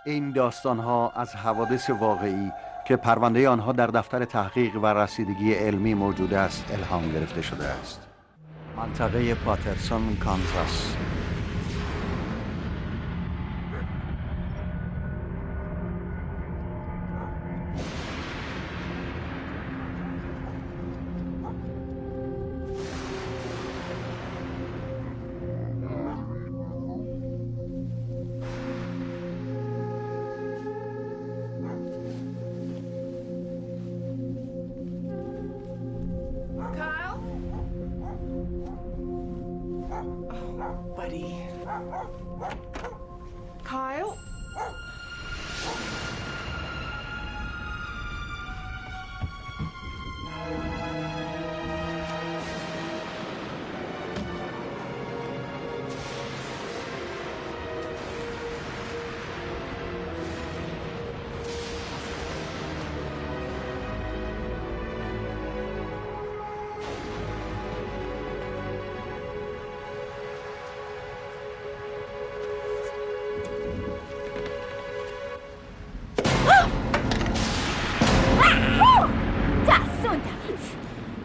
این داستان‌ها از حوادث واقعی که پرونده آنها در دفتر تحقیق و رسیدگی علمی موجود است الهام گرفته شده است. منطقه پاترسون، کانزاس. Buddy. Kyle?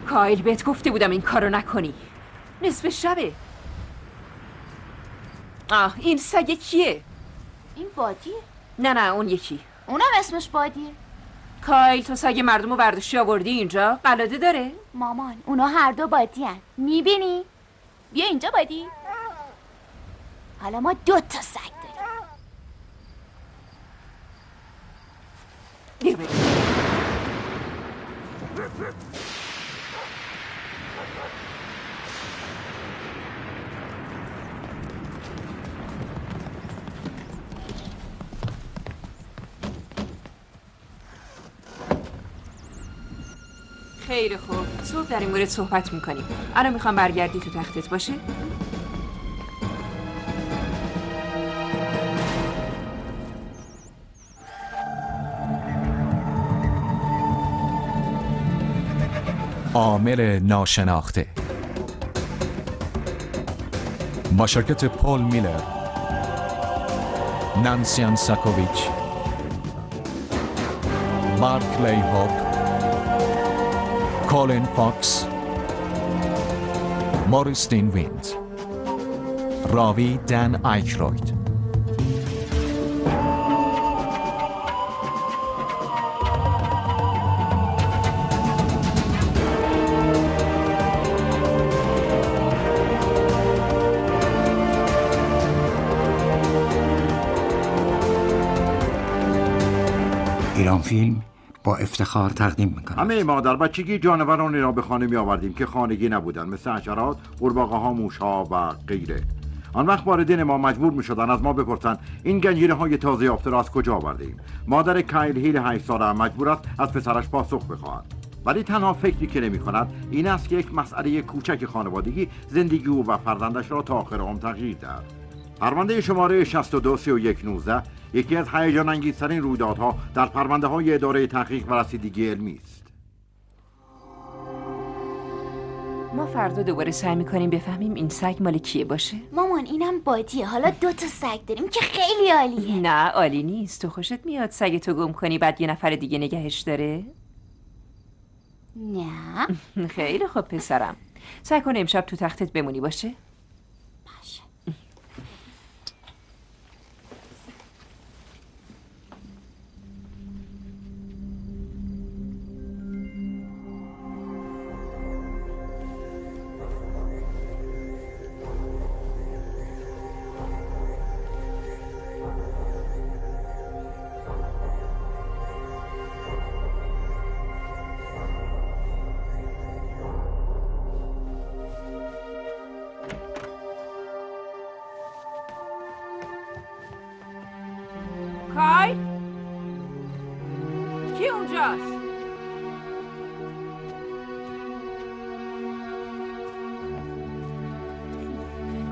کایل بهت گفته بودم این کارو نکنی. نصف شبه. این سگ کیه؟ این بادیه. نه اون یکی. اونم اسمش بادیه. کایل تو سگ مردمو برداشتی آوردی اینجا؟ قلاده داره؟ مامان اونا هر دو بادی هن. میبینی؟ بیا اینجا بادی. حالا ما 2 تا سگ داریم. بیا بریم. خیلی خوب، صبح در این مورد صحبت میکنیم. الان میخوام برگردی تو تختت باشه؟ عامل ناشناخته با شرکت پول میلر، نانسیان ساکوویچ، مارک لیهوب، کولین فاکس، موریس دین ویند. راوی دن ایکروید. ایران فیلم با افتخار تقدیم میکنم. همه ما در بچگی جانورانی را به خانه می آوردیم که خانگی نبودند، مثل حشرات، قورباغه ها، موش ها و غیره. آن وقت والدین ما مجبور می شدن از ما بپرسند این گنجینه های تازه یافته را از کجا آوردیم. مادر کایل هیل 8 ساله مجبور است از پسرش پاسخ بخواهد، ولی تنها فکری که نمی کند این است که یک مسئله کوچک خانوادگی زندگی او و فرزندش را تا آخر عمر تغییر دهد. پرونده شماره 623119 یکی از هیجان انگیزترین رویدادها در پرونده های اداره تحقیق و رسیدگی علمی است. ما فردا دوباره سعی میکنیم بفهمیم این سگ مال کیه باشه. مامان اینم بادیه. حالا 2 تا سگ داریم که خیلی عالیه. نه عالی نیست. تو خوشت میاد سگ تو گم کنی بعد یه نفر دیگه نگهش داره؟ نه. خیلی خوب پسرم. سعی کن امشب تو تختت بمونی باشه. باشه. کایل؟ کی اونجاست؟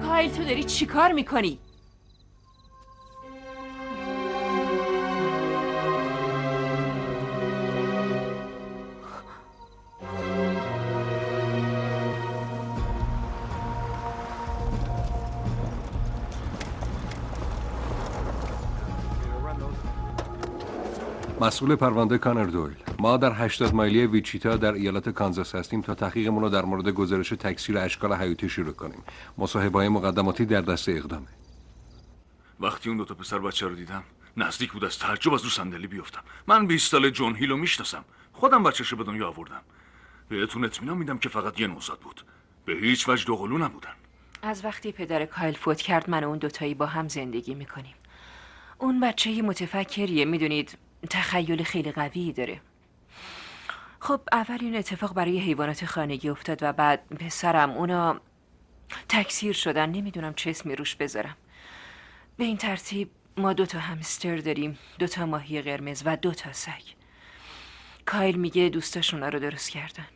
کایل تو داری چی کار میکنی؟ مسئول پرونده کانر دویل. ما در 80 مایلی ویچیتا در ایالت کانزاس هستیم تا تحقیقمون رو در مورد گزارش تکثیر اشکال حیاتی شروع کنیم. مصاحبه‌های مقدماتی در دست اقدامه. وقتی اون 2 تا پسر بچه رو دیدم نزدیک بود از تعجب از رو صندلی بیفتم. من 20 ساله جون هیل رو میشناسم. خودم بچه‌شو به دنیا آوردم. بهتون اطمینان میدم که فقط یه نوزاد بود. به هیچ وجه دوقلو نبودن. از وقتی پدر کایل فوت کرد من و اون دوتایی با هم زندگی میکنیم. اون بچه متفکریه، میدونید تخیل خیلی قوی داره. خب اول این اتفاق برای حیوانات خانگی افتاد و بعد پسرم اونا تکثیر شدن. نمیدونم چه اسمی روش بذارم. به این ترتیب ما 2 تا همستر داریم، 2 تا ماهی قرمز و 2 تا سگ. کایل میگه دوستاش اونا رو درست کردن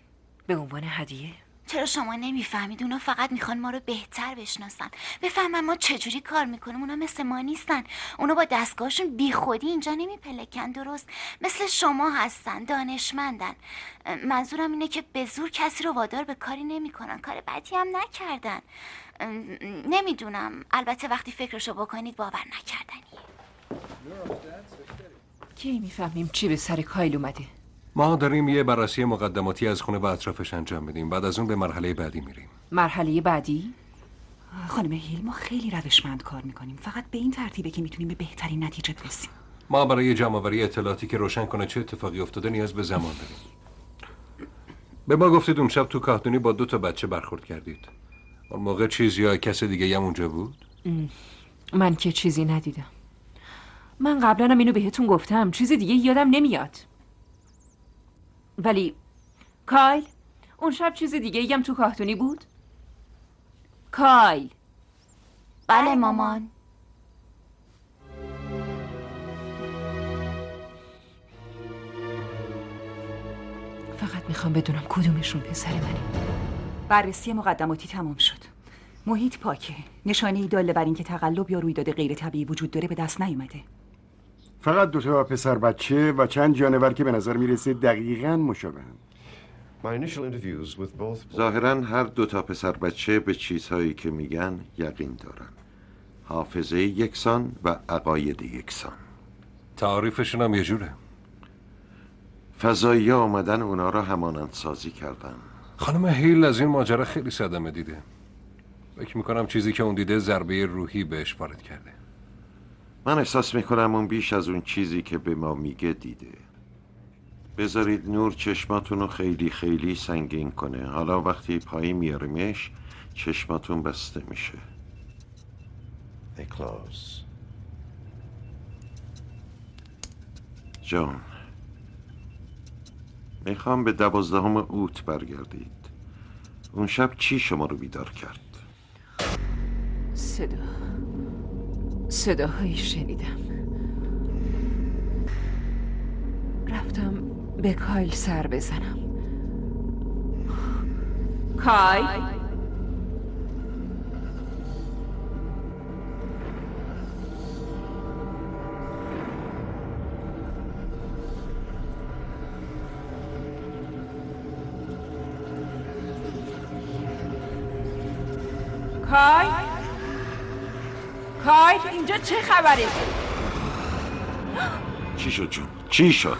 به عنوان هدیه. چرا شما نمیفهمید؟ اونا فقط میخوان ما رو بهتر بشناسن، بفهمن ما چجوری کار میکنیم. اونا مثل ما نیستن. اونا با دستگاهشون بی خودی اینجا نمیپلکن، درست مثل شما هستن، دانشمندن. منظورم اینه که به زور کسی رو وادار به کاری نمیکنن. کار بدی هم نکردن. نمیدونم، البته وقتی فکرشو بکنید باور نکردنیه. کی میفهمیم چی به سر کایل اومده؟ ما داریم یه بررسی مقدماتی از خونه و اطرافش انجام میدیم. بعد از اون به مرحله بعدی میریم. مرحله بعدی؟ خانم هیل، ما خیلی روشمند کار میکنیم. فقط به این ترتیبه که میتونیم به بهترین نتیجه برسیم. ما برای جمع‌آوری اطلاعاتی که روشن کنه چه اتفاقی افتاده نیاز به زمان داریم. به ما گفتید اون شب تو کاهدونی با 2 تا بچه برخورد کردید. اون موقع چیزی یا کس دیگه هم اونجا بود؟ من که چیزی ندیدم. من قبلا هم اینو بهتون گفتم، چیز دیگه یادم نمیاد. ولی کایل اون شب چیز دیگه هم تو کاهدونی بود؟ کایل؟ بله مامان. فقط میخوام بدونم کدومشون پسر منه. بررسی مقدماتی تمام شد. محیط پاکه. نشانه‌ای داله بر اینکه تقلب یا رویداد غیر طبیعی وجود داره به دست نیومده. فقط 2 تا پسر بچه و چند جانور که به نظر میرسه دقیقاً مشابهن. ظاهراً هر 2 تا پسر بچه به چیزهایی که میگن یقین دارن. حافظه یکسان و عقاید یکسان. تعریفشون هم یه جوره. فضایی ها آمدن اونا را همانند سازی کردن. خانم هیل از این ماجرا خیلی صدمه دیده. فکر میکنم چیزی که اون دیده ضربه روحی بهش وارد کرده. من احساس میکنم اون بیش از اون چیزی که به ما میگه دیده. بذارید نور چشماتون رو خیلی خیلی سنگین کنه. حالا وقتی پایی میاریمش چشماتون بسته میشه. جان، میخوام به 12 اوت برگردید. اون شب چی شما رو بیدار کرد؟ صداهایی شنیدم. رفتم به کایل سر بزنم. کایل؟ کایل اینجا چه خبره؟ چی شد جون؟ چی شد؟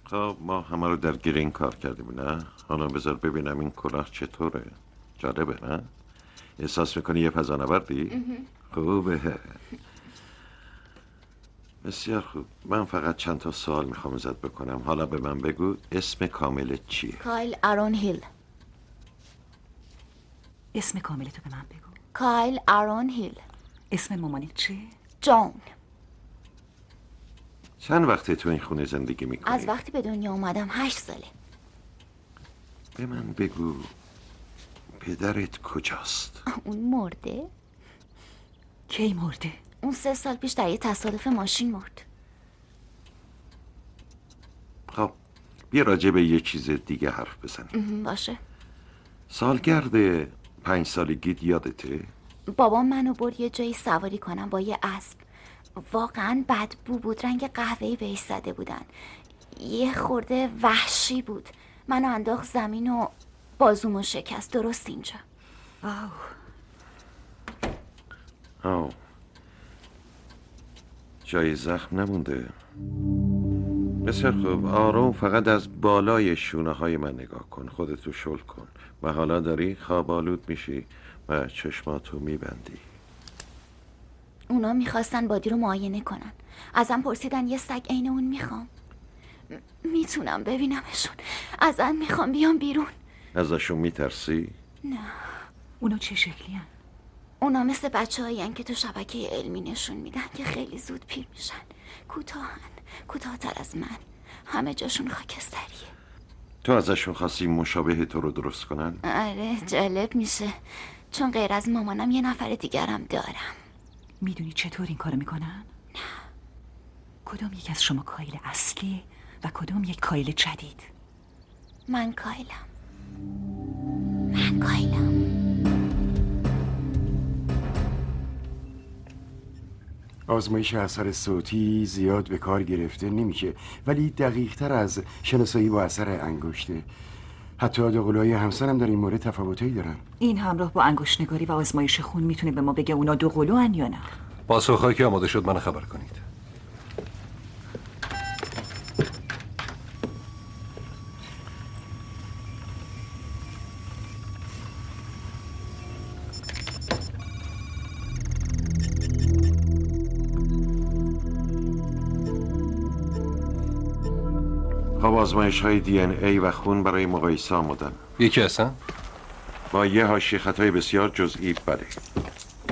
خب ما همه رو در گرین کار کردیم نه؟ حالا بذار ببینم این کلاه چطوره؟ جالبه نه؟ احساس میکنی یه فضانوردی؟ خوبه. بسیار خوب. من فقط چند تا سوال میخوام ازت بکنم. حالا به من بگو اسم کاملت چیه؟ کایل آرون هیل. اسم کاملتو به من بگو. کایل آرون هیل. اسم مامانت چیه؟ جون. چند وقته تو این خونه زندگی میکنی؟ از وقتی به دنیا اومدم 8 ساله. به من بگو پدرت کجاست؟ اون مرده؟ کی مرده؟ اون 3 سال پیش در یه تصادف ماشین مرد. خب بیا راجع به یه چیز دیگه حرف بزنیم. باشه. سالگرد 5 سالگیت یادته؟ بابام منو برد یه جایی سواری کنم با یه اسب. واقعا بدبو بود. رنگ قهوه‌ای بهش زده بودن. یه خورده وحشی بود. منو انداخت زمین و بازومو شکست درست اینجا. آو جای زخم نمونده. بسیار خوب، آروم، فقط از بالای شونه های من نگاه کن. خودتو شل کن و حالا داری خواب آلود میشی و چشماتو میبندی. اونا میخواستن بادی رو معاینه کنن. ازم پرسیدن یه سگ عین اون میخوام. میتونم ببینمشون. ازم میخوام بیام بیرون. ازشون میترسی؟ نه. اونا چه شکلی هن؟ اونا مثل بچه هایی که تو شبکه علمی نشون میدن که خیلی زود پیر میشن. کوتاه‌تر از من. همه جاشون خاکستریه. تو ازشون خواستی مشابه تو رو درست کنن؟ آره جالب میشه، چون غیر از مامانم یه نفر دیگرم دارم. میدونی چطور این کارو میکنن؟ نه. کدوم یک از شما کایل اصلی و کدوم یک کایل جدید؟ من کایلم. آزمایش اثر صوتی زیاد به کار گرفته نمیشه، ولی دقیق تر از شناسایی با اثر انگشته. حتی دوقلوهای همسرم در این مورد تفاوتایی دارن. این همراه با انگشت نگاری و آزمایش خون میتونه به ما بگه اونا دوقلوان یا نه. پاسخهایی که آماده شد من خبر کنید. خب آزمایش های دی ان ای و خون برای مقایسه آمدن. یکی هستن؟ با یه حاشیه خطای بسیار جزئی. بله.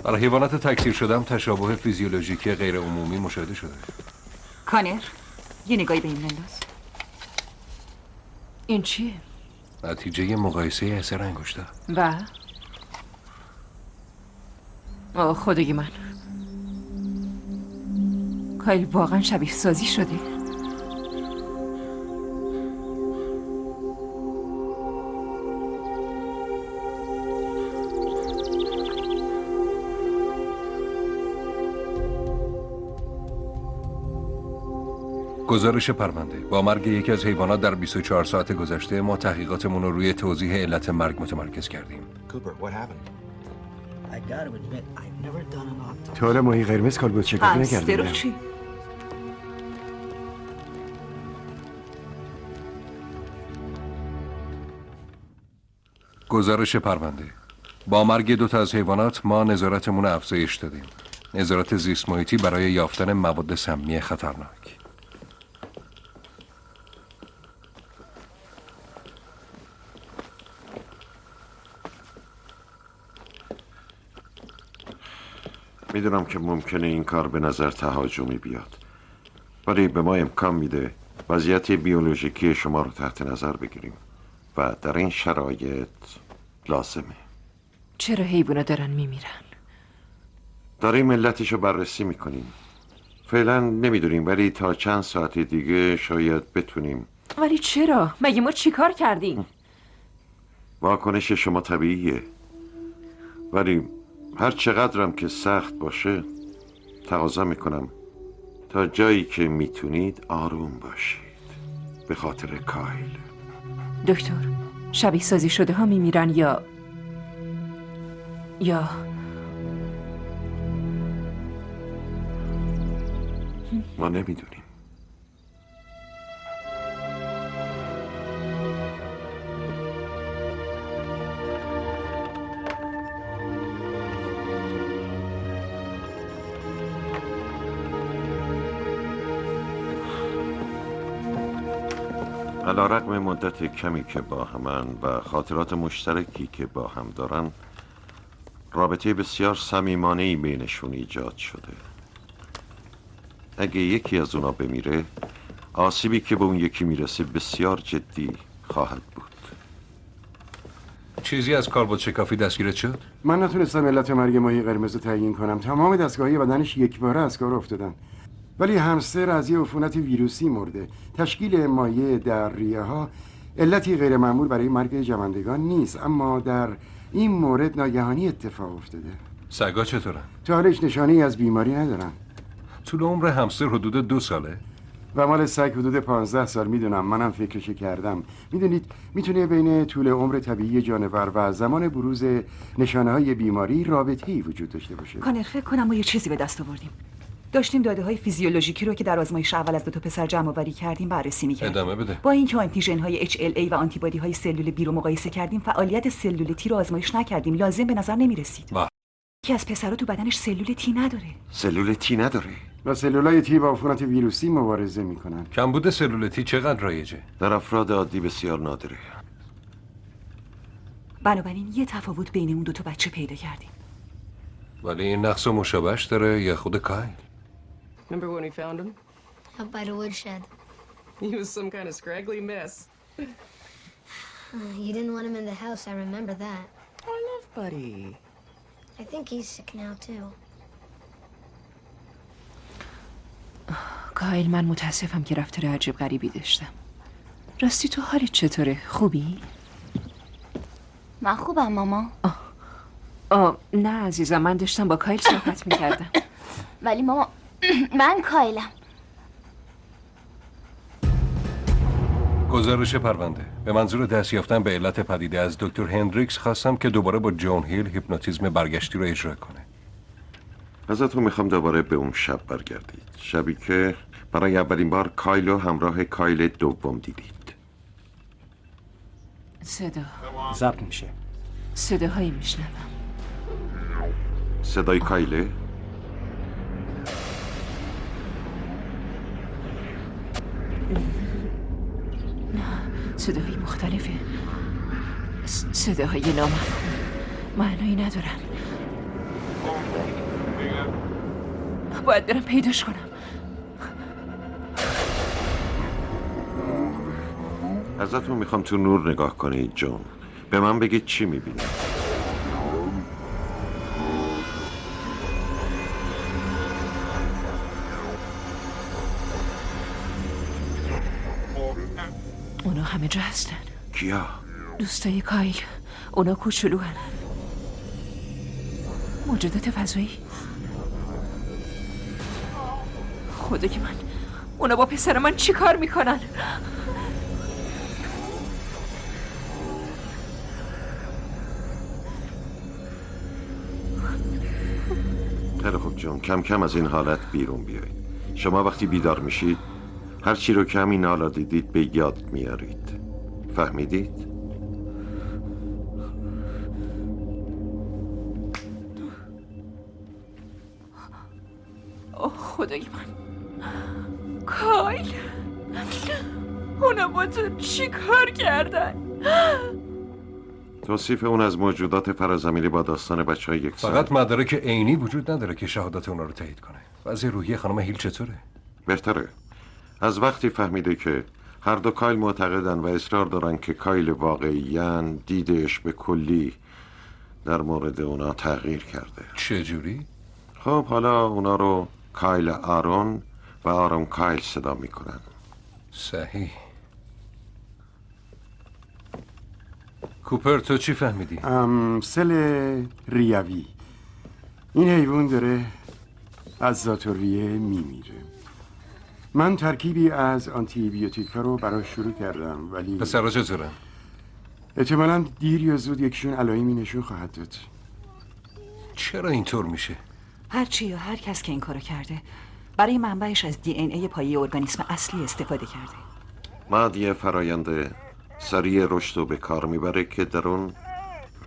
برای حیوانات تکثیر شدم تشابه فیزیولوژیکی غیر عمومی مشاهده شده. کانر یه نگاهی به این بنداز. این چیه؟ نتیجه مقایسه اثر انگشتا. و خدای من، کایل واقعا شبیه سازی شده. گزارش پرونده. با مرگ یکی از حیوانات در 24 ساعت گذشته ما تحقیقاتمون رو روی توضیح علت مرگ متمرکز کردیم. تا حالا ماهی قرمز کالبد شکافی نکردیم. چی؟ گزارش پرونده. با مرگ 2 تا از حیوانات ما نظارتمون رو افزایش دادیم. نظارت زیست محیطی برای یافتن مواد سمی خطرناک. میدونم که ممکنه این کار به نظر تهاجمی بیاد، ولی به ما امکان میده وضعیت بیولوژیکی شما رو تحت نظر بگیریم و در این شرایط لازمه. چرا حیوونا دارن میمیرن؟ داریم علتش رو بررسی میکنیم. فعلا نمیدونیم، ولی تا چند ساعت دیگه شاید بتونیم. ولی چرا؟ مگه ما چی کار کردیم؟ واکنش شما طبیعیه، ولی هر چقدرم که سخت باشه تقاضا میکنم تا جایی که میتونید آروم باشید به خاطر کایل. دکتر، شبیه سازی شده ها میمیرن یا ما نمیدونیم. علیرغم مدت کمی که با همن و خاطرات مشترکی که با هم دارن، رابطه بسیار صمیمانه‌ای بینشون ایجاد شده. اگه یکی از اونا بمیره، آسیبی که به اون یکی میرسه بسیار جدی خواهد بود. چیزی از کالبد شکافی دستگیرت شد؟ من نتونستم علت مرگ ماهی قرمز رو تعیین کنم. تمام دستگاهی بدنش یکباره از کار افتادن، ولی همستر از یه عفونت ویروسی مرده. تشکیل مایع در ریه ها علتی غیر معمول برای مرگ جوندگان نیست، اما در این مورد ناگهانی اتفاق افتاده. سگا چطورن؟ تا حالا هیچ نشانه‌ای از بیماری ندارن. طول عمر همستر حدود 2 ساله؟ و مال سگ حدود 15 سال. میدونم، منم فکرش کردم. میدونید میتونه بین طول عمر طبیعی جانور و زمان بروز نشانه های بیماری رابطه‌ای وجود داشته باشه. کانر فکر کنم ما یه چیزی به دست آوردیم. داشتیم داده های فیزیولوژیکی رو که در آزمایش اول از 2 پسر جمع آوری کردیم بررسی می‌کردیم. ادامه بده. با اینکه آنتیژن های HLA و آنتیبادی های سلول بی رو مقایسه کردیم، فعالیت سلول تی رو آزمایش نکردیم. لازم به نظر نمی‌رسید. یکی از پسرا تو بدنش سلول تی نداره. سلول تی نداره؟ و سلولای تی با عفونت ویروسی مبارزه میکنن. کمبود سلول تی چقدر رایجه؟ در افراد عادی بسیار نادره. بنابراین یه تفاوت بین اون 2 بچه پیدا کردیم. ولی این نقص و مشابهش داره یا خود کایل؟ Remember when we found him? Up by the woodshed. He was some kind of scraggly mess. You didn't want him in the house, I remember that. I love Buddy. I think he's sick now, too. کایل، من متاسفم که رفتار عجیب غریبی داشتم. راستی تو حالت چطوره؟ خوبی؟ من خوبم ماما. نه عزیزم، من داشتم با کایل صحبت میکردم. ولی ماما من کایلم. گزارش پرونده. به منظور دست یافتن به علت پدیده از دکتر هندریکس خواستم که دوباره با جون هیل هیپنوتیزم برگشتی رو اجرا کنه. ازتون میخوام دوباره به اون شب برگردید. شبی که برای اولین بار کایل و همراه کایل دوم دیدید. صدا ضبط میشه. صداهایی میشنوم. صدای کایله؟ صداهای مختلفه. صداهای نامفهوم، معنایی ندارن. باید برم پیداش کنم. ازتون میخوام تو نور نگاه کنید جون. به من بگید چی میبینید. اونا همه جا هستن. کیا؟ دوستای کایل. اونا کوچولو هن. موجودات فضایی. خدای من، اونا با پسر من چی کار میکنن؟ خیلی خوب جون، کم کم از این حالت بیرون بیایید. شما وقتی بیدار میشید هر چی رو که همین حالا دیدید به یاد میارید. فهمیدید؟ اوه خدای من، کایل، اونا با تو چی کار کردن؟ توصیف اون از موجودات فرازمینی با داستان بچه های یک سال. فقط مدارک عینی وجود نداره که شهادت اونا رو تایید کنه. وضع روحی خانم هیل چطوره؟ بهتره. از وقتی فهمیده که هر دو کایل معتقدن و اصرار دارن که کایل واقعیان، دیدش به کلی در مورد اونا تغییر کرده. چجوری؟ خب حالا اونا رو کایل آرون و آرون کایل صدا میکنن. صحیح. کوپر تو چی فهمیدی؟ سل ریوی. این حیوان داره از ذات‌الریه میمیره. من ترکیبی از آنتی بیوتیکا رو براش شروع کردم، ولی پسرها چطورن؟ احتمالاً دیر یا زود یکشون علائمی نشون خواهد داد. چرا اینطور میشه؟ هرچی یا هر کس که این کارو کرده برای منبعش از DNA پایه ارگانیسم اصلی استفاده کرده. مادیه فرایند سریع رشد رو به کار میبره که در اون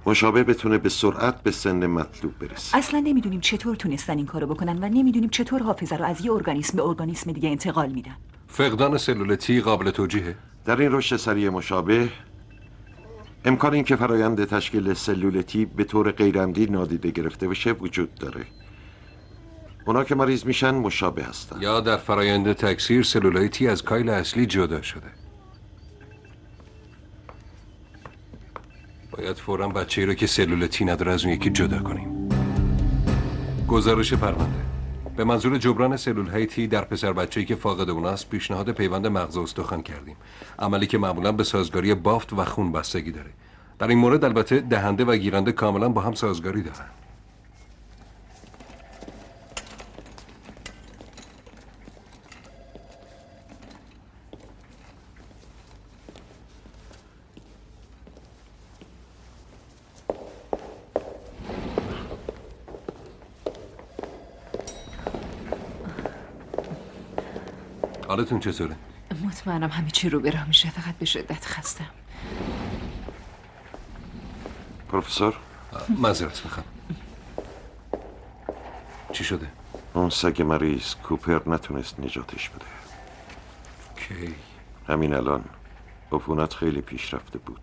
مشابه بتونه به سرعت به سن مطلوب برسه. اصلا نمیدونیم چطور تونستن این کارو بکنن و نمیدونیم چطور حافظه رو از یه ارگانیسم به ارگانیسم دیگه انتقال میدن. فقدان سلول تی قابل توجیهه؟ در این رشد سریع مشابه امکان این که فرایند تشکیل سلول تی به طور غیرعمدی نادیده گرفته بشه وجود داره. اونا که مریض میشن مشابه هستن. یا در فرایند تکثیر سلولای تی از کایل اصلی جدا شده. باید فوراً بچه‌ای رو که سلول تی نداره از اون یکی جدا کنیم. گزارش پرونده. به منظور جبران سلول‌های تی در پسر بچه‌ای که فاقد اوناست پیشنهاد پیوند مغز و استخوان کردیم. عملی که معمولاً به سازگاری بافت و خون بستگی داره. در این مورد البته دهنده و گیرنده کاملاً با هم سازگاری دارن. حالتون چطوره؟ مطمئنم همه چی رو به راه میشه، فقط به شدت خستم. پروفسور؟ معذرت میخوام. چی شده؟ اون سگ مریض کوپر نتونست نجاتش بده. کی؟ همین الان. عفونت خیلی پیشرفته بود.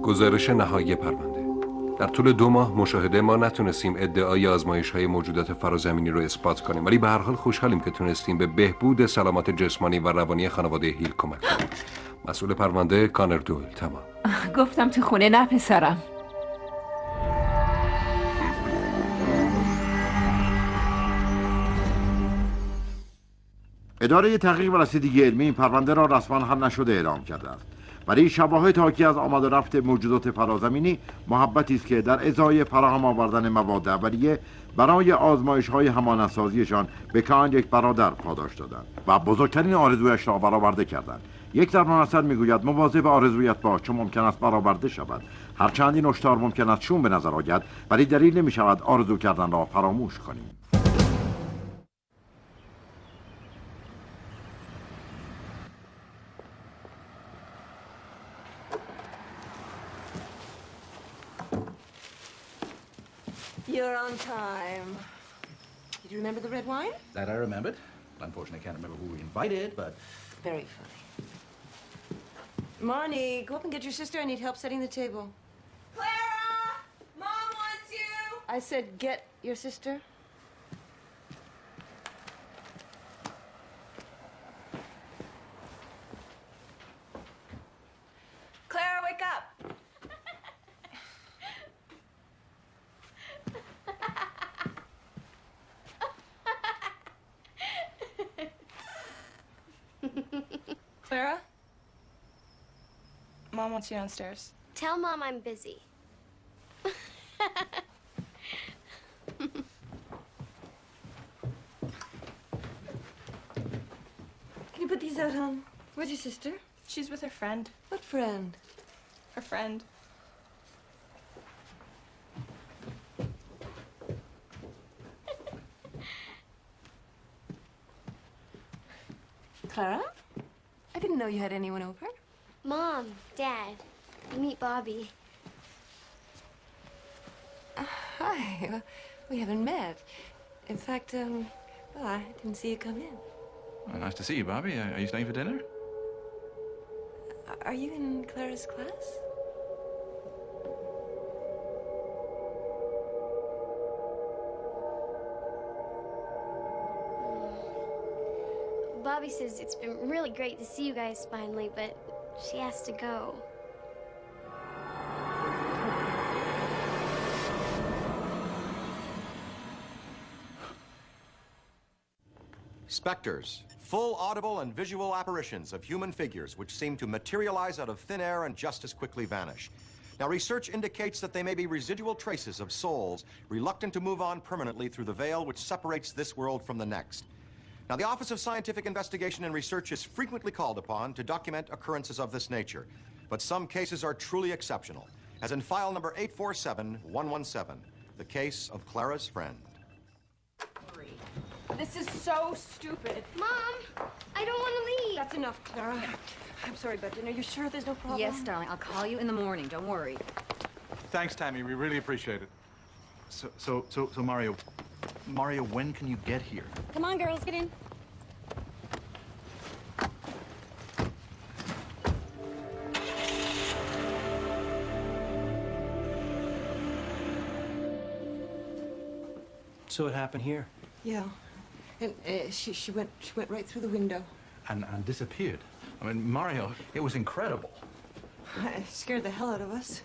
گزارش نهایی پرونده. در طول 2 ماه مشاهده ما نتونستیم ادعای آزمایش‌های موجودات فرازمینی رو اثبات کنیم، ولی به هر حال خوشحالیم که تونستیم به بهبود سلامت جسمانی و روانی خانواده هیل کمک کنیم. مسئول پرونده کانر دویل. تمام. گفتم تو خونه نه پسرم. اداره تحقیق و رسیدگی علمی این پرونده را رسما حل نشده اعلام کرده است، ولی شواهد حاکی از آمد و رفت موجودات فرازمینی محبتی است که در ازای فراهم آوردن مواد اولیه برای آزمایش‌های همانندسازیشان به کان یک برادر پاداش دادند و بزرگترین آرزویش را برآورده کردند. یک درمان اثر میگوید مواظب آرزویت باش چون ممکن است برآورده شود. هرچند این هشدار ممکن است شوم به نظر آید، ولی دلیل نمی‌شود آرزو کردن را فراموش کنیم. You're on time. Did you remember the red wine? That I remembered. Unfortunately, I can't remember who we invited, but... Very funny. Marnie, go up and get your sister. I need help setting the table. Clara! Mom wants you! I said get your sister. Clara, wake up! Clara? Mom wants you downstairs. Tell Mom I'm busy. Can you put these out, hon? Where's your sister? She's with her friend. What friend? Her friend. Clara? I didn't know you had anyone over. Mom, Dad, you meet Bobby. Hi. Well, we haven't met. In fact, well, I didn't see you come in. Well, nice to see you, Bobby. Are you staying for dinner? Are you in Clara's class? Bobby says it's been really great to see you guys finally, but she has to go. Spectres, full audible and visual apparitions of human figures which seem to materialize out of thin air and just as quickly vanish. Now, research indicates that they may be residual traces of souls reluctant to move on permanently through the veil which separates this world from the next. Now, the Office of Scientific Investigation and Research is frequently called upon to document occurrences of this nature, but some cases are truly exceptional, as in file number 847117, the case of Clara's friend. This is so stupid. Mom, I don't want to leave. That's enough, Clara. I'm sorry about dinner. You're sure there's no problem? Yes, darling. I'll call you in the morning. Don't worry. Thanks, Tammy. We really appreciate it. So, Mario, when can you get here? Come on, girls, get in. So it happened here? Yeah. And she went right through the window. And disappeared. I mean, Mario, it was incredible. It scared the hell out of us.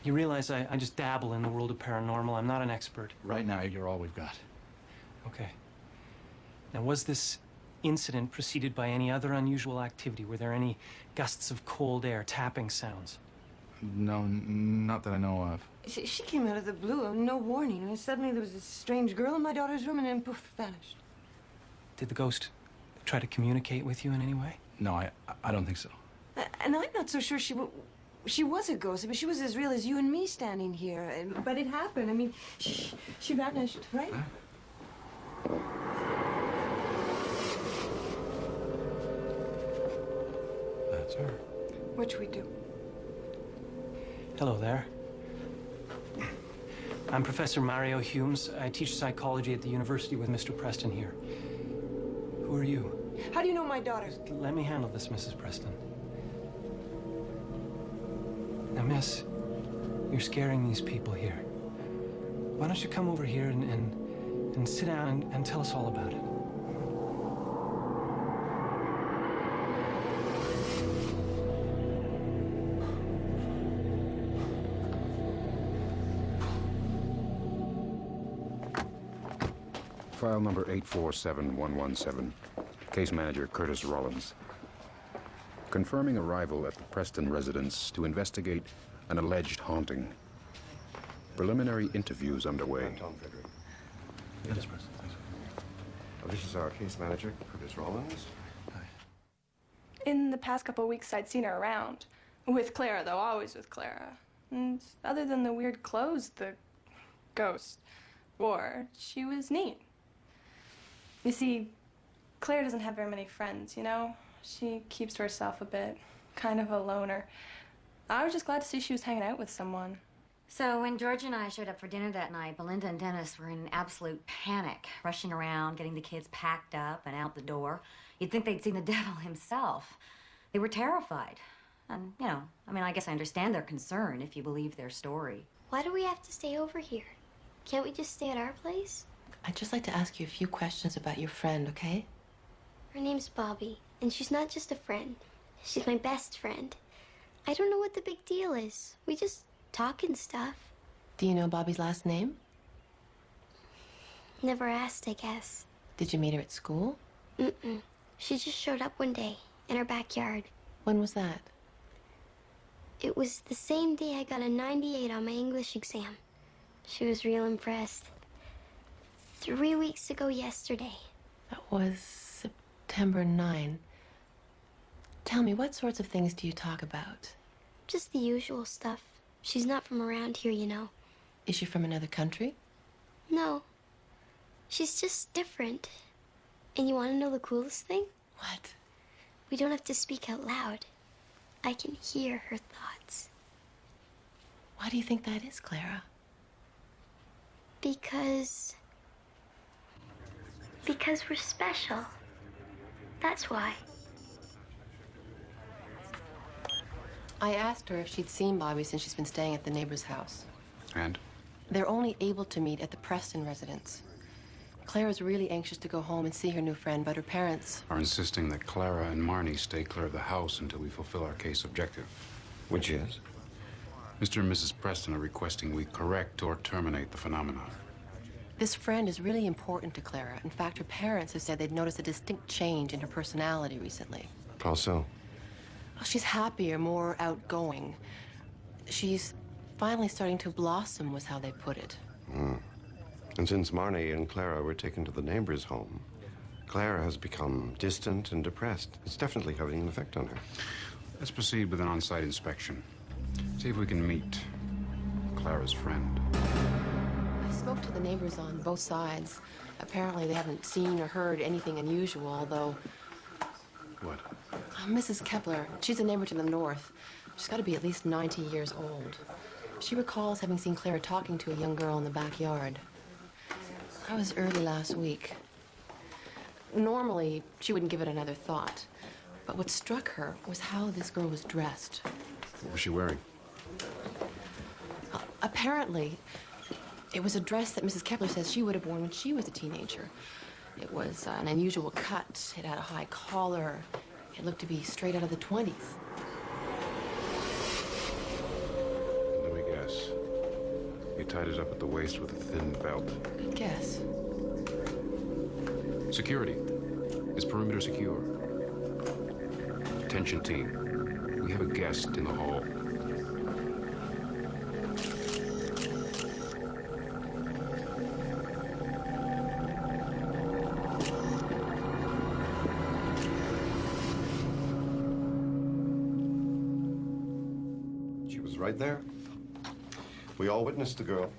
You realize I just dabble in the world of paranormal. I'm not an expert. Right now, you're all we've got. Okay. Now, was this incident preceded by any other unusual activity? Were there any gusts of cold air, tapping sounds? No, not that I know of. She came out of the blue, no warning. And suddenly there was this strange girl in my daughter's room and then poof, vanished. Did the ghost try to communicate with you in any way? No, I don't think so. And I'm not so sure she was a ghost. I mean, she was as real as you and me standing here. But it happened. I mean, she vanished, right? That's her. What should we do? Hello there. I'm Professor Mario Humes. I teach psychology at the university with Mr. Preston here. Who are you? How do you know my daughter? Let me handle this, Mrs. Preston. Now, miss, you're scaring these people here. Why don't you come over here and sit down and tell us all about it? File number 847117. Case manager Curtis Rollins. Confirming arrival at the Preston residence to investigate an alleged haunting. Preliminary interviews underway. Tom Frederick. Yes, Preston. This is our case manager, Curtis Rollins. In the past couple of weeks, I'd seen her around. With Clara, though, always with Clara. And other than the weird clothes the ghost wore, she was neat. You see, Claire doesn't have very many friends, you know? She keeps to herself a bit, kind of a loner. I was just glad to see she was hanging out with someone. So when George and I showed up for dinner that night, Belinda and Dennis were in absolute panic, rushing around, getting the kids packed up and out the door. You'd think they'd seen the devil himself. They were terrified. And, you know, I mean, I guess I understand their concern if you believe their story. Why do we have to stay over here? Can't we just stay at our place? I'd just like to ask you a few questions about your friend, okay? Her name's Bobby, and she's not just a friend. She's my best friend. I don't know what the big deal is. We just talk and stuff. Do you know Bobby's last name? Never asked, I guess. Did you meet her at school? Mm-mm. She just showed up one day in our backyard. When was that? It was the same day I got a 98 on my English exam. She was real impressed. 3 weeks ago yesterday. That was September 9. Tell me, what sorts of things do you talk about? Just the usual stuff. She's not from around here, you know. Is she from another country? No. She's just different. And you want to know the coolest thing? What? We don't have to speak out loud. I can hear her thoughts. Why do you think that is, Clara? Because we're special. That's why. I asked her if she'd seen Bobby since she's been staying at the neighbor's house. And? They're only able to meet at the Preston residence. Clara's really anxious to go home and see her new friend, but her parents Are insisting that Clara and Marnie stay clear of the house until we fulfill our case objective. Which is? Mr. and Mrs. Preston are requesting we correct or terminate the phenomenon. This friend is really important to Clara. In fact, her parents have said they'd noticed a distinct change in her personality recently. How so? Well, she's happier, more outgoing. She's finally starting to blossom, was how they put it. And since Marnie and Clara were taken to the neighbor's home, Clara has become distant and depressed. It's definitely having an effect on her. Let's proceed with an on-site inspection. See if we can meet Clara's friend. I spoke to the neighbors on both sides. Apparently they haven't seen or heard anything unusual, although... What? Mrs. Kepler, she's a neighbor to the north. She's got to be at least 90 years old. She recalls having seen Clara talking to a young girl in the backyard. That was early last week. Normally, she wouldn't give it another thought. But what struck her was how this girl was dressed. What was she wearing? Apparently, it was a dress that Mrs. Kepler says she would have worn when she was a teenager. It was an unusual cut. It had a high collar. It looked to be straight out of the 20s. Let me guess. You tied it up at the waist with a thin belt. Good guess. Security. Is perimeter secure? Attention team. We have a guest in the hall. right there. We all witnessed the girl,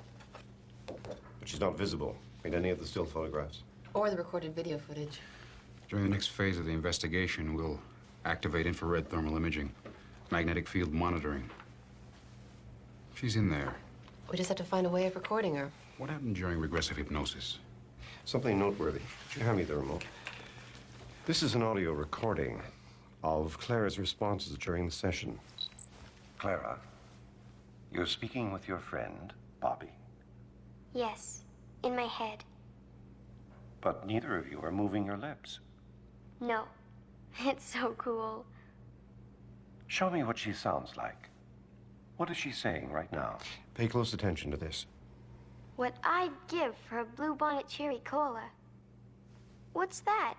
but she's not visible in any of the still photographs. Or the recorded video footage. During the next phase of the investigation, we'll activate infrared thermal imaging, magnetic field monitoring. She's in there. We just have to find a way of recording her. What happened during regressive hypnosis? Something noteworthy. Could you hand me the remote? This is an audio recording of Clara's responses during the session. Clara, you're speaking with your friend, Bobby, Yes, in my head. but neither of you are moving your lips. No, it's so cool. Show me what she sounds like. What is she saying right now? Pay close attention to this. What I'd give for a bluebonnet cherry cola. What's that?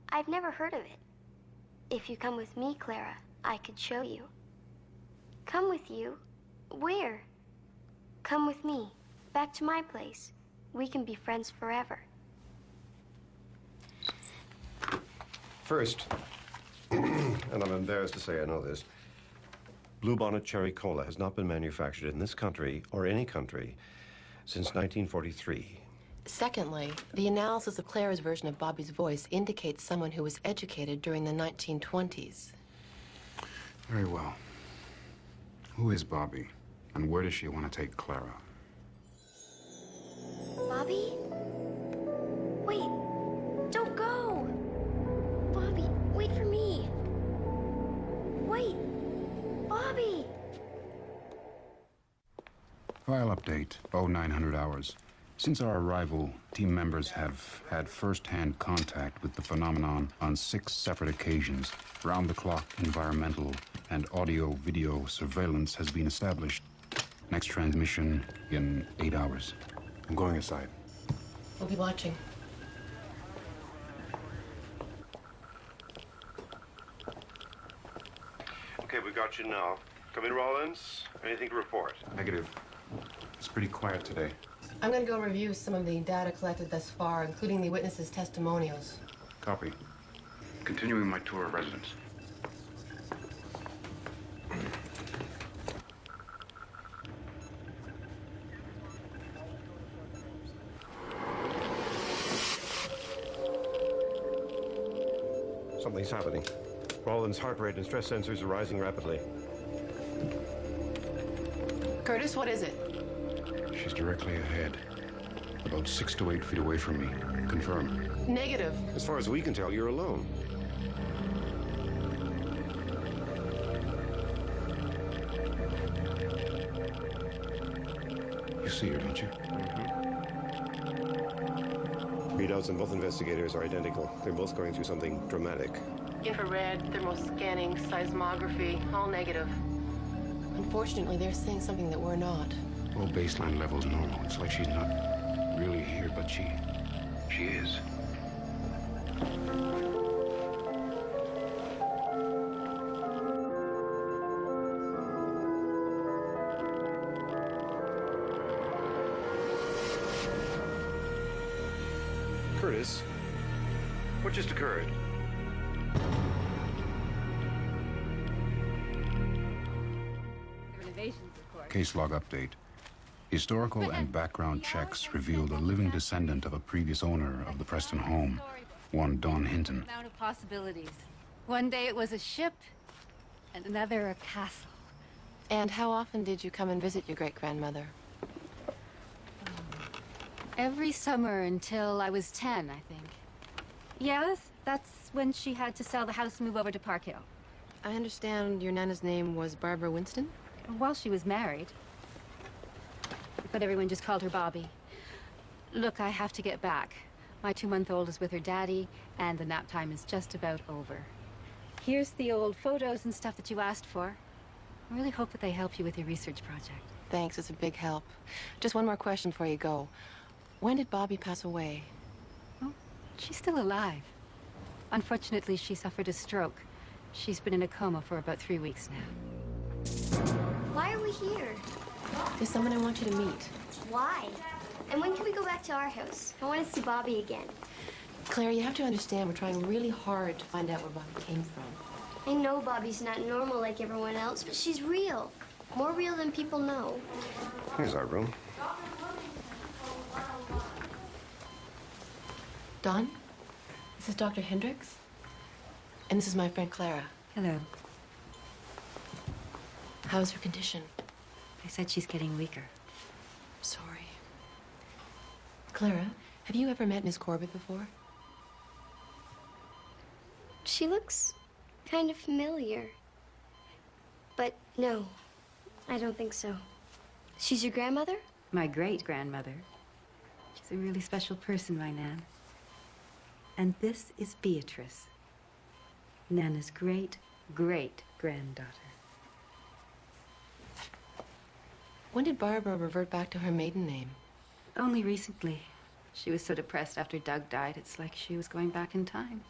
I've never heard of it. If you come with me, Clara, I could show you. Come with you? Where? Come with me, back to my place. We can be friends forever. First, and I'm embarrassed to say I know this, Bluebonnet Cherry Cola has not been manufactured in this country or any country since 1943. Secondly, the analysis of Clara's version of Bobby's voice indicates someone who was educated during the 1920s. Very well. Who is Bobby, and where does she want to take Clara? Bobby? Wait, don't go! Bobby, wait for me! Wait! Bobby! File update, 0900 hours. Since our arrival, team members have had first-hand contact with the phenomenon on 6 separate occasions. Round-the-clock environmental and audio-video surveillance has been established. Next transmission in 8 hours. I'm going aside. We'll be watching. Okay, we got you now. Come in, Rollins. Anything to report? Negative. It's pretty quiet today. I'm going to go review some of the data collected thus far, including the witnesses' testimonials. Copy. Continuing my tour of residence. Something's happening. Rollins' heart rate and stress sensors are rising rapidly. Curtis, what is it? She's directly ahead. About 6 to 8 feet away from me. Confirm. Negative. As far as we can tell, you're alone. You see her, don't you? Readouts on both investigators are identical. They're both going through something dramatic. Infrared, thermal scanning, seismography, all negative. Unfortunately, they're seeing something that we're not. Well, baseline level's normal. It's like she's not really here, but she is. Curtis, what just occurred? Case log update. Historical and background checks revealed a living descendant of a previous owner of the Preston home, one Don Hinton. Amount of possibilities. One day it was a ship, and another a castle. And how often did you come and visit your great-grandmother? Every summer until I was 10, I think. Yes, that's when she had to sell the house and move over to Park Hill. I understand your Nana's name was Barbara Winston? Well, she was married. But everyone just called her Bobby. Look, I have to get back. My 2-month-old is with her daddy, and the nap time is just about over. Here's the old photos and stuff that you asked for. I really hope that they help you with your research project. Thanks, it's a big help. Just one more question before you go. When did Bobby pass away? Oh, she's still alive. Unfortunately, she suffered a stroke. She's been in a coma for about 3 weeks now. Why are we here? There's someone I want you to meet. Why? And when can we go back to our house? I want to see Bobby again. Claire, you have to understand we're trying really hard to find out where Bobby came from. I know Bobby's not normal like everyone else, but she's real. More real than people know. Here's our room. Don, this is Dr. Hendricks. And this is my friend Clara. Hello. How's her condition? They said she's getting weaker. Sorry. Clara, have you ever met Miss Corbett before? She looks kind of familiar. But no, I don't think so. She's your grandmother? My great-grandmother. She's a really special person, my Nan. And this is Beatrice, Nana's great-great-granddaughter. When did Barbara revert back to her maiden name? Only recently. She was so depressed after Doug died, it's like she was going back in time.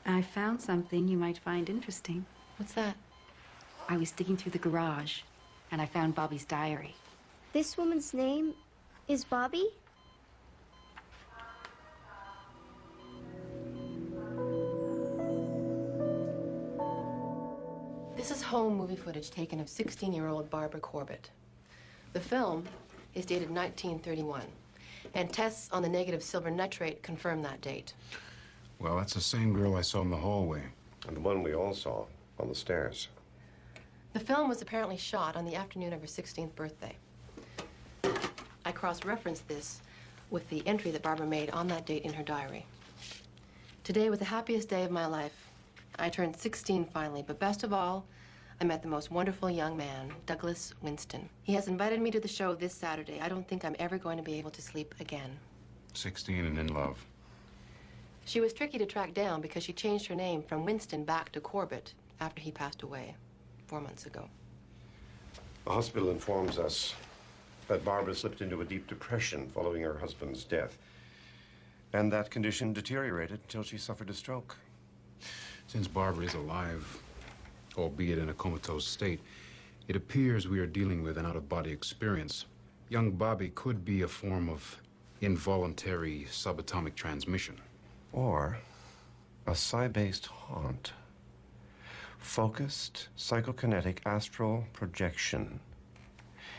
I found something you might find interesting. What's that? I was digging through the garage, and I found Bobby's diary. This woman's name is Bobby? This is home movie footage taken of 16-year-old Barbara Corbett. The film is dated 1931, and tests on the negative silver nitrate confirm that date. Well, that's the same girl I saw in the hallway. And the one we all saw on the stairs. The film was apparently shot on the afternoon of her 16th birthday. I cross-referenced this with the entry that Barbara made on that date in her diary. Today was the happiest day of my life. I turned 16 finally, but best of all, I met the most wonderful young man, Douglas Winston. He has invited me to the show this Saturday. I don't think I'm ever going to be able to sleep again. 16 and in love. She was tricky to track down because she changed her name from Winston back to Corbett after he passed away 4 months ago. The hospital informs us that Barbara slipped into a deep depression following her husband's death. And that condition deteriorated until she suffered a stroke. Since Barbara is alive, albeit in a comatose state, it appears we are dealing with an out-of-body experience. Young Bobby could be a form of involuntary subatomic transmission. Or a psi-based haunt. Focused psychokinetic astral projection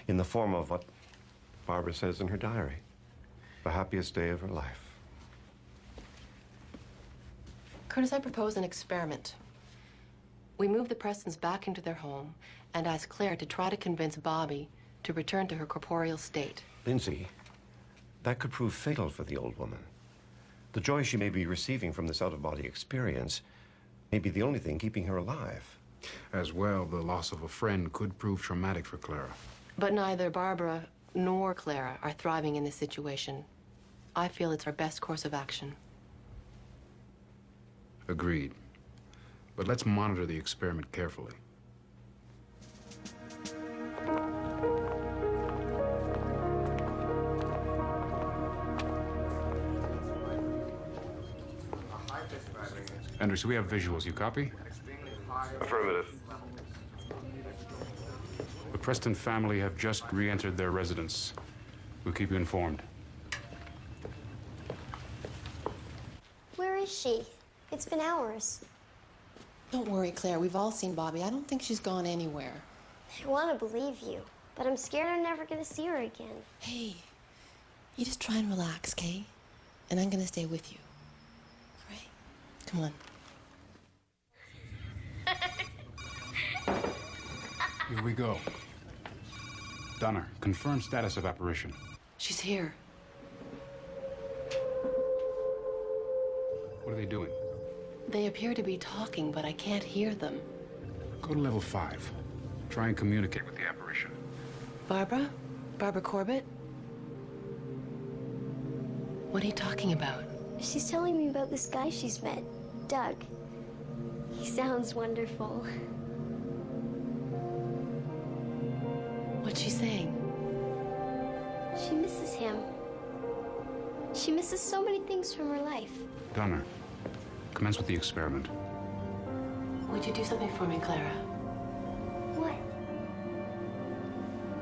in the form of what Barbara says in her diary, the happiest day of her life. Curtis, I propose an experiment. We move the Prestons back into their home and ask Claire to try to convince Bobby to return to her corporeal state. Lindsay, that could prove fatal for the old woman. The joy she may be receiving from this out-of-body experience may be the only thing keeping her alive. As well, the loss of a friend could prove traumatic for Clara. But neither Barbara nor Clara are thriving in this situation. I feel it's our best course of action. Agreed. But let's monitor the experiment carefully. Hendricks, we have visuals. You copy? Affirmative. The Preston family have just re-entered their residence. We'll keep you informed. Where is she? It's been hours. Don't worry, Claire. We've all seen Bobby. I don't think she's gone anywhere. I want to believe you, but I'm scared I'm never going to see her again. Hey, you just try and relax, Kay? And I'm going to stay with you. All right? Come on. Here we go. Donner, confirm status of apparition. She's here. What are they doing? They appear to be talking, but I can't hear them. Go to level 5. Try and communicate with the apparition. Barbara? Barbara Corbett? What are you talking about? She's telling me about this guy she's met, Doug. He sounds wonderful. What's she saying? She misses him. She misses so many things from her life. Donner, commence with the experiment. Would you do something for me, Clara? What?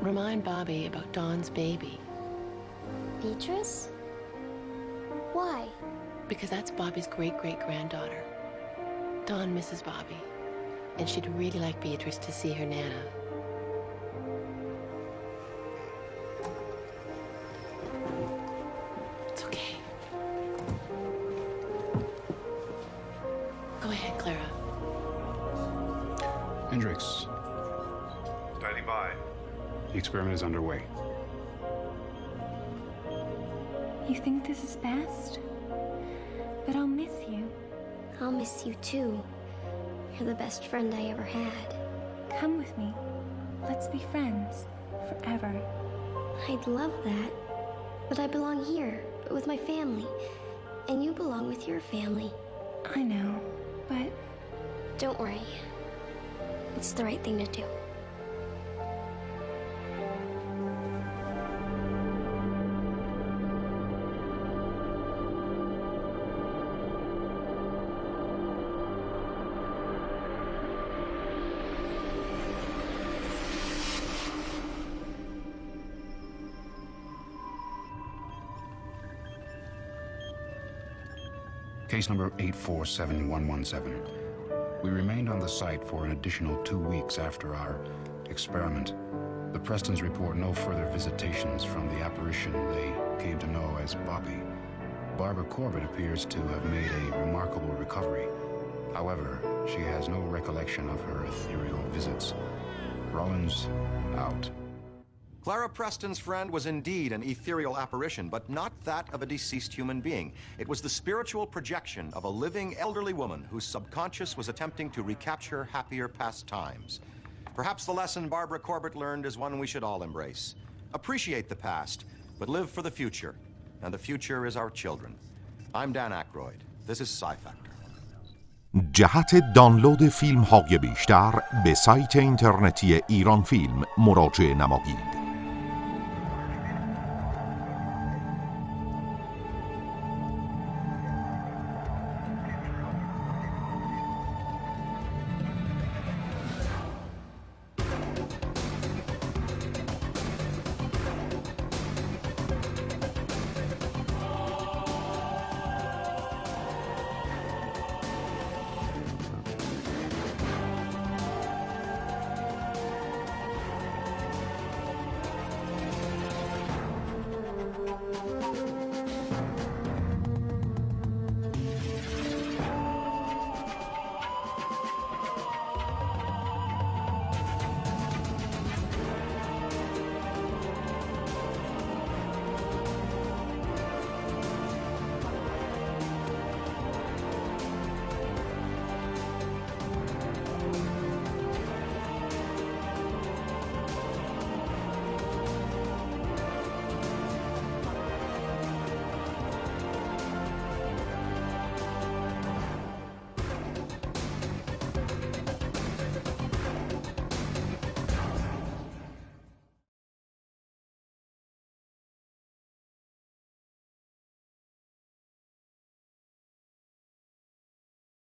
Remind Bobby about Dawn's baby. Beatrice? Why? Because that's Bobby's great-great-granddaughter. Dawn misses Bobby, and she'd really like Beatrice to see her Nana. Hendricks. Standing by. The experiment is underway. You think this is best? But I'll miss you. I'll miss you too. You're the best friend I ever had. Come with me. Let's be friends. Forever. I'd love that. But I belong here, with my family. And you belong with your family. I know, but... Don't worry. It's the right thing to do. Case number 847117. We remained on the site for an additional 2 weeks after our experiment. The Prestons report no further visitations from the apparition they came to know as Bobby. Barbara Corbett appears to have made a remarkable recovery. However, she has no recollection of her ethereal visits. Rollins, out. Clara Preston's friend was indeed an ethereal apparition, but not that of a deceased human being. It was the spiritual projection of a living elderly woman whose subconscious was attempting to recapture happier past times. Perhaps the lesson Barbara Corbett learned is one we should all embrace. Appreciate the past, but live for the future. And the future is our children. I'm Dan Aykroyd. This is Sci-Factor. جهت دانلود فیلم های بیشتر به سایت اینترنتی ایران فیلم مراجعه نمایید.